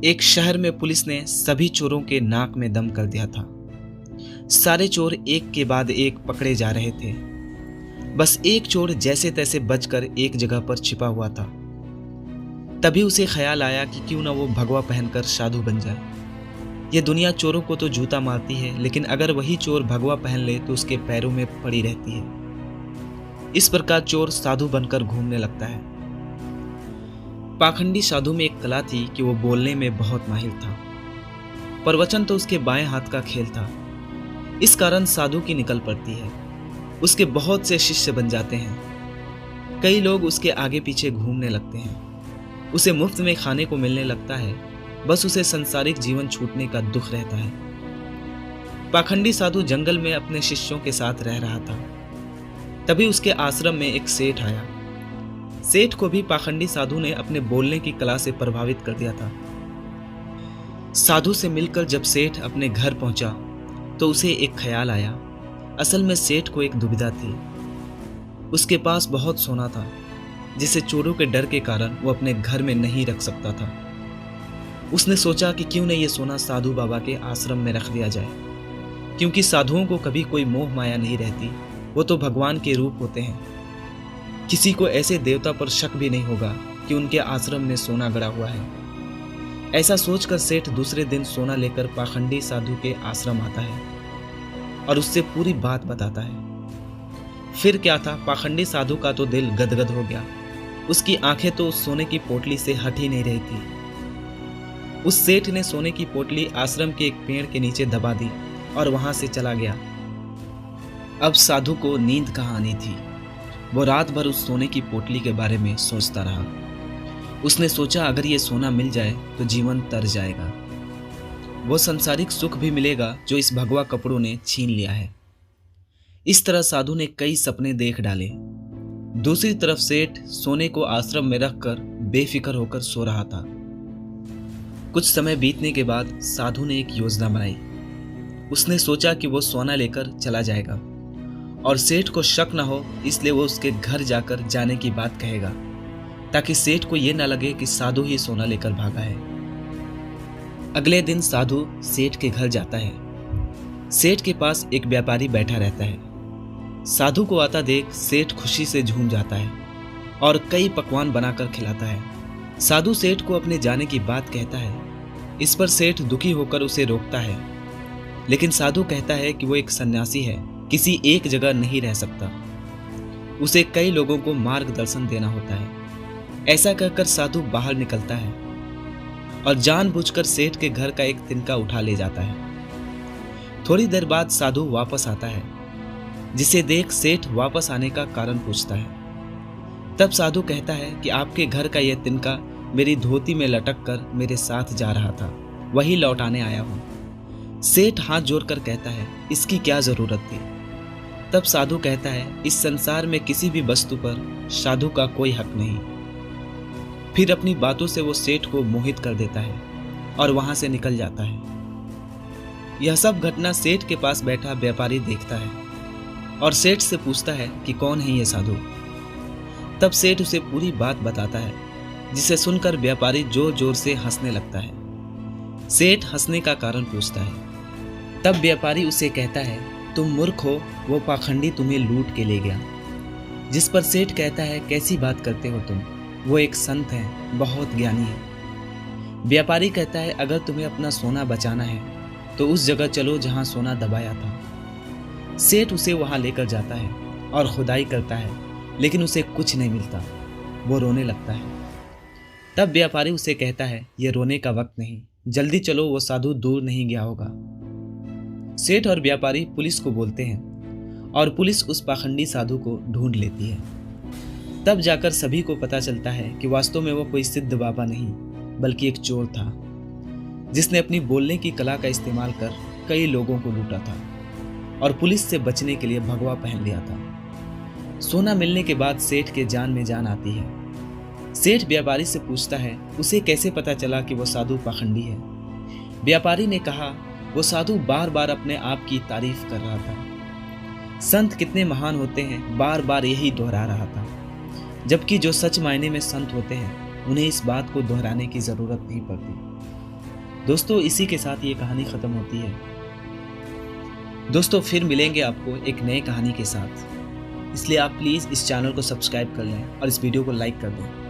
एक शहर में पुलिस ने सभी चोरों के नाक में दम कर दिया था। सारे चोर एक के बाद एक पकड़े जा रहे थे। बस एक चोर जैसे तैसे बचकर एक जगह पर छिपा हुआ था। तभी उसे ख्याल आया कि क्यों ना वो भगवा पहनकर साधु बन जाए। ये दुनिया चोरों को तो जूता मारती है, लेकिन अगर वही चोर भगवा पहन ले तो उसके पैरों में पड़ी रहती है। इस प्रकार चोर साधु बनकर घूमने लगता है। पाखंडी साधु में एक कला थी कि वो बोलने में बहुत माहिर था। प्रवचन तो उसके बाएं हाथ का खेल था। इस कारण साधु की निकल पड़ती है। उसके बहुत से शिष्य बन जाते हैं। कई लोग उसके आगे पीछे घूमने लगते हैं। उसे मुफ्त में खाने को मिलने लगता है। बस उसे संसारिक जीवन छूटने का दुख रहता है। पाखंडी साधु जंगल में अपने शिष्यों के साथ रह रहा था। तभी उसके आश्रम में एक सेठ आया। सेठ को भी पाखंडी साधु ने अपने बोलने की कला से प्रभावित कर दिया था। साधु से मिलकर जब सेठ अपने घर पहुंचा तो उसे एक ख्याल आया। असल में सेठ को एक दुविधा थी। उसके पास बहुत सोना था, जिसे चोरों के डर के कारण वो अपने घर में नहीं रख सकता था। उसने सोचा कि क्यों न ये सोना साधु बाबा के आश्रम में रख दिया जाए, क्योंकि साधुओं को कभी कोई मोह माया नहीं रहती। वो तो भगवान के रूप होते हैं। किसी को ऐसे देवता पर शक भी नहीं होगा कि उनके आश्रम में सोना गड़ा हुआ है। ऐसा सोचकर सेठ दूसरे दिन सोना लेकर पाखंडी साधु के आश्रम आता है और उससे पूरी बात बताता है। फिर क्या था, पाखंडी साधु का तो दिल गदगद हो गया। उसकी आंखें तो उस सोने की पोटली से हट ही नहीं रही थी। उस सेठ ने सोने की पोटली आश्रम के एक पेड़ के नीचे दबा दी और वहां से चला गया। अब साधु को नींद कहाँ आनी थी। वो रात भर उस सोने की पोटली के बारे में सोचता रहा। उसने सोचा अगर ये सोना मिल जाए तो जीवन तर जाएगा। वो संसारिक सुख भी मिलेगा जो इस भगवा कपड़ों ने छीन लिया है। इस तरह साधु ने कई सपने देख डाले। दूसरी तरफ सेठ सोने को आश्रम में रखकर बेफिक्र होकर सो रहा था। कुछ समय बीतने के बाद साधु ने एक योजना बनाई। उसने सोचा कि वो सोना लेकर चला जाएगा और सेठ को शक न हो, इसलिए वो उसके घर जाकर जाने की बात कहेगा, ताकि सेठ को यह न लगे कि साधु ही सोना लेकर भागा है। अगले दिन साधु सेठ के घर जाता है। सेठ के पास एक व्यापारी बैठा रहता है। साधु को आता देख सेठ खुशी से झूम जाता है और कई पकवान बनाकर खिलाता है। साधु सेठ को अपने जाने की बात कहता है। इस पर सेठ दुखी होकर उसे रोकता है, लेकिन साधु कहता है कि वो एक सन्यासी है, किसी एक जगह नहीं रह सकता। उसे कई लोगों को मार्गदर्शन देना होता है। ऐसा कहकर साधु बाहर निकलता है और जानबूझकर सेठ के घर का एक तिनका उठा ले जाता है। थोड़ी देर बाद साधु वापस आता है, जिसे देख सेठ वापस आने का कारण पूछता है। तब साधु कहता है कि आपके घर का यह तिनका मेरी धोती में लटक कर मेरे साथ जा रहा था, वही लौटाने आया हूं। सेठ हाथ जोड़कर कहता है, इसकी क्या जरूरत थी। तब साधु कहता है, इस संसार में किसी भी वस्तु पर साधु का कोई हक नहीं। फिर अपनी बातों से वो सेठ को मोहित कर देता है और वहां से निकल जाता है। यह सब घटना सेठ के पास बैठा व्यापारी देखता है और सेठ से पूछता है कि कौन है ये साधु। तब सेठ उसे पूरी बात बताता है, जिसे सुनकर व्यापारी जोर जोर से हंसने लगता है। सेठ हंसने का कारण पूछता है। तब व्यापारी उसे कहता है, तुम मूर्ख हो, वो पाखंडी तुम्हें लूट के ले गया। जिस पर सेठ कहता है, कैसी बात करते हो तुम, वो एक संत है, बहुत ज्ञानी है। व्यापारी कहता है, अगर तुम्हें अपना सोना बचाना है तो उस जगह चलो जहां सोना दबाया था। सेठ उसे वहां लेकर जाता है और खुदाई करता है, लेकिन उसे कुछ नहीं मिलता। वो रोने लगता है। तब व्यापारी उसे कहता है, यह रोने का वक्त नहीं, जल्दी चलो, वो साधु दूर नहीं गया होगा। सेठ और व्यापारी पुलिस को बोलते हैं और पुलिस उस पाखंडी साधु को ढूंढ लेती है। तब जाकर सभी को पता चलता है कि वास्तव में वो कोई सिद्ध बाबा नहीं, बल्कि एक चोर था, जिसने अपनी बोलने की कला का इस्तेमाल कर कई लोगों को लूटा था और पुलिस से बचने के लिए भगवा पहन लिया था। सोना मिलने के बाद सेठ के जान में जान आती है। सेठ व्यापारी से पूछता है, उसे कैसे पता चला कि वो साधु पाखंडी है। व्यापारी ने कहा, वो साधु बार बार अपने आप की तारीफ कर रहा था। संत कितने महान होते हैं, बार बार यही दोहरा रहा था। जबकि जो सच मायने में संत होते हैं, उन्हें इस बात को दोहराने की जरूरत नहीं पड़ती। दोस्तों इसी के साथ ये कहानी ख़त्म होती है। दोस्तों फिर मिलेंगे आपको एक नए कहानी के साथ, इसलिए आप प्लीज़ इस चैनल को सब्सक्राइब कर लें और इस वीडियो को लाइक कर दें।